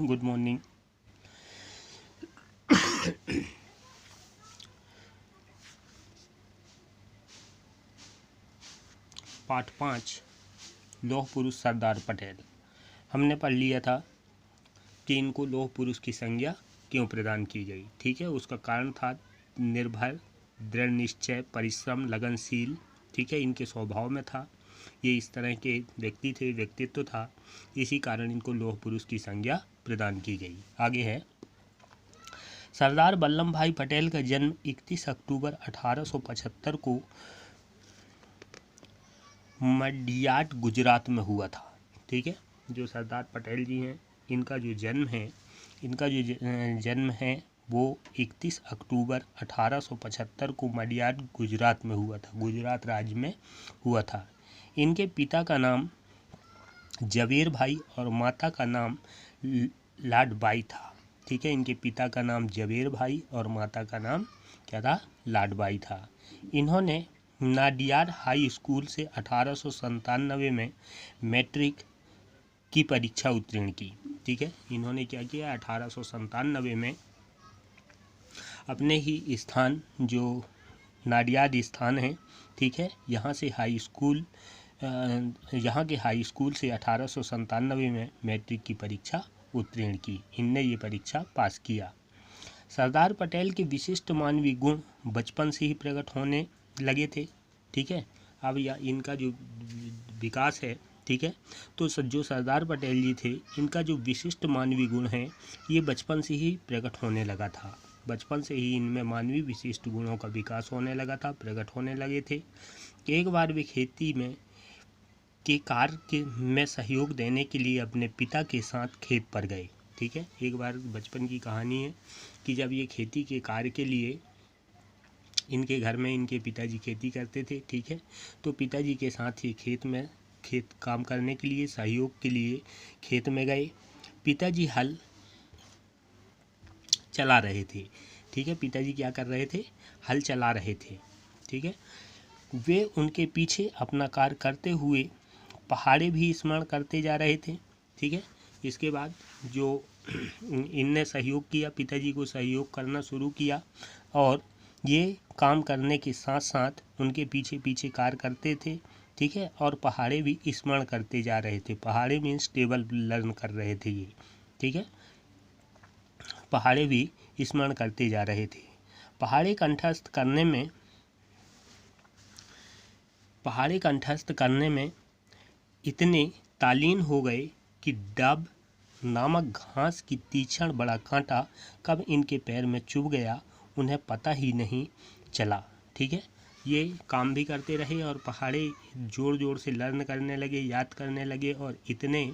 Good morning. पाठ 5 लौह पुरुष सरदार पटेल। हमने पढ़ लिया था कि इनको लौह पुरुष की संज्ञा क्यों प्रदान की गई। ठीक है, उसका कारण था निर्भय, दृढ़ निश्चय, परिश्रम, लगनशील। ठीक है, इनके स्वभाव में था, ये इस तरह के व्यक्ति थे, व्यक्तित्व था, इसी कारण इनको लौह पुरुष की संज्ञा प्रदान की गई। आगे है, सरदार वल्लभ भाई पटेल का जन्म 31 अक्टूबर 1875 को मडियाट गुजरात में हुआ था। ठीक है, जो सरदार पटेल जी हैं, इनका जो जन्म है वो 31 अक्टूबर 1875 को मडियाट गुजरात में हुआ था, गुजरात राज्य में हुआ था। इनके पिता का नाम जवेर भाई और माता का नाम लाडबाई था। ठीक है, इनके पिता का नाम जवेर भाई और माता का नाम क्या था? लाडबाई था। इन्होंने नाडियाड हाई स्कूल से 1897 में मैट्रिक की परीक्षा उत्तीर्ण की। ठीक है, इन्होंने क्या किया? 1897 में अपने ही स्थान, जो नाडियाड स्थान है, ठीक है, यहाँ के हाई स्कूल से 1897 में मैट्रिक की परीक्षा उत्तीर्ण की। इनने ये परीक्षा पास किया। सरदार पटेल के विशिष्ट मानवीय गुण बचपन से ही प्रकट होने लगे थे। ठीक है, अब इनका जो विकास है, ठीक है, तो जो सरदार पटेल जी थे, इनका जो विशिष्ट मानवीय गुण है ये बचपन से ही प्रकट होने लगा था। बचपन से ही इनमें मानवीय विशिष्ट गुणों का विकास होने लगा था, प्रकट होने लगे थे। एक बार वे खेती में के कार्य में सहयोग देने के लिए अपने पिता के साथ खेत पर गए। ठीक है, एक बार बचपन की कहानी है कि जब ये खेती के कार्य के लिए, इनके घर में इनके पिताजी खेती करते थे, ठीक है, तो पिताजी के साथ ही खेत काम करने के लिए, सहयोग के लिए खेत में गए। पिताजी हल चला रहे थे। ठीक है, पिताजी क्या कर रहे थे? हल चला रहे थे। ठीक है, वे उनके पीछे अपना कार्य करते हुए पहाड़े भी स्मरण करते जा रहे थे। ठीक है, इसके बाद जो इनने सहयोग किया, पिताजी को सहयोग करना शुरू किया और ये काम करने के साथ साथ उनके पीछे पीछे कार्य करते थे। ठीक है, और पहाड़े भी स्मरण करते जा रहे थे। पहाड़े मीन्स टेबल लर्न कर रहे थे ये। ठीक है, पहाड़े भी स्मरण करते जा रहे थे। पहाड़े कंठस्थ करने में इतने तालीन हो गए कि डब नामक घास की तीक्ष्ण बड़ा कांटा कब इनके पैर में चुभ गया उन्हें पता ही नहीं चला। ठीक है, ये काम भी करते रहे और पहाड़े जोर जोर से लर्न करने लगे, याद करने लगे और इतने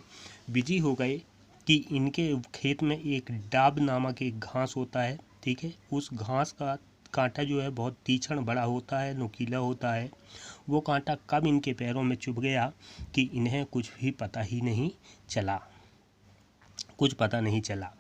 बिजी हो गए कि इनके खेत में एक डाब नामक एक घास होता है। ठीक है, उस घास का कांटा जो है बहुत तीक्ष्ण बड़ा होता है, नुकीला होता है। वो कांटा कब इनके पैरों में चुभ गया कि इन्हें कुछ भी पता ही नहीं चला, कुछ पता नहीं चला।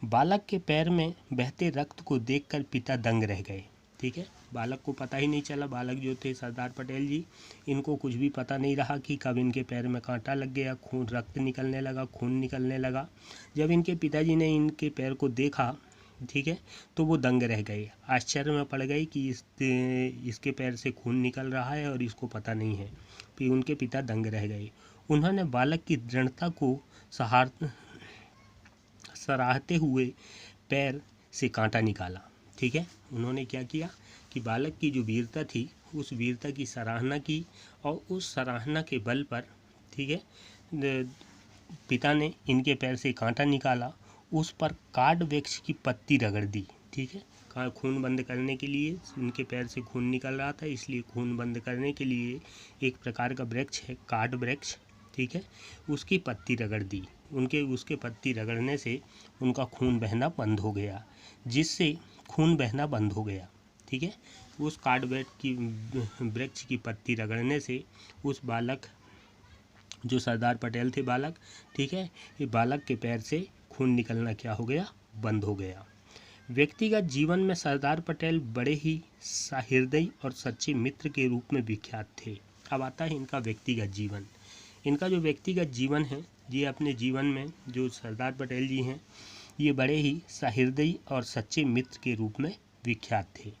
बालक के पैर में बहते रक्त को देखकर पिता दंग रह गए। ठीक है, बालक को पता ही नहीं चला। बालक जो थे सरदार पटेल जी, इनको कुछ भी पता नहीं रहा कि कब इनके पैर में कांटा लग गया, रक्त निकलने लगा, खून निकलने लगा। जब इनके पिताजी ने इनके पैर को देखा, ठीक है, तो वो दंग रह गए, आश्चर्य में पड़ गए कि इसके पैर से खून निकल रहा है और इसको पता नहीं है। फिर उनके पिता दंग रह गए। उन्होंने बालक की दृढ़ता को सराहते हुए पैर से कांटा निकाला। ठीक है, उन्होंने क्या किया कि बालक की जो वीरता थी, उस वीरता की सराहना की और उस सराहना के बल पर, ठीक है, पिता ने इनके पैर से कांटा निकाला, उस पर काड वृक्ष की पत्ती रगड़ दी। ठीक है, खून बंद करने के लिए, उनके पैर से खून निकल रहा था, इसलिए खून बंद करने के लिए एक प्रकार का वृक्ष है, काड वृक्ष, ठीक है, उसकी पत्ती रगड़ दी। उसके पत्ती रगड़ने से उनका खून बहना बंद हो गया, जिससे खून बहना बंद हो गया। ठीक है, उस काड वृक्ष की पत्ती रगड़ने से उस बालक, जो सरदार पटेल थे बालक, ठीक है, ये बालक के पैर से खून निकलना क्या हो गया? बंद हो गया। व्यक्तिगत जीवन में सरदार पटेल बड़े ही सहृदयी और सच्चे मित्र के रूप में विख्यात थे। अब आता है इनका व्यक्तिगत जीवन। इनका जो व्यक्तिगत जीवन है, ये अपने जीवन में जो सरदार पटेल जी हैं ये बड़े ही सहृदयी और सच्चे मित्र के रूप में विख्यात थे।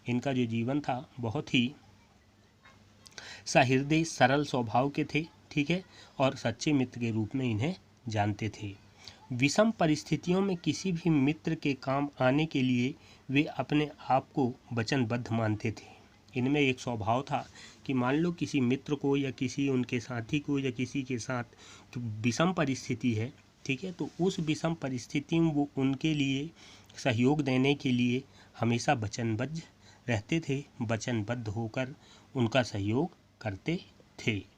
इनका जो जीवन था बहुत ही सहृदय सरल स्वभाव के थे, ठीक है, और सच्चे मित्र के रूप में इन्हें जानते थे। विषम परिस्थितियों में किसी भी मित्र के काम आने के लिए वे अपने आप को वचनबद्ध मानते थे। इनमें एक स्वभाव था कि मान लो किसी मित्र को या किसी उनके साथी को या किसी के साथ विषम परिस्थिति है, ठीक है, तो उस विषम परिस्थिति में वो उनके लिए सहयोग देने के लिए हमेशा वचनबद्ध रहते थे, वचनबद्ध होकर उनका सहयोग करते थे।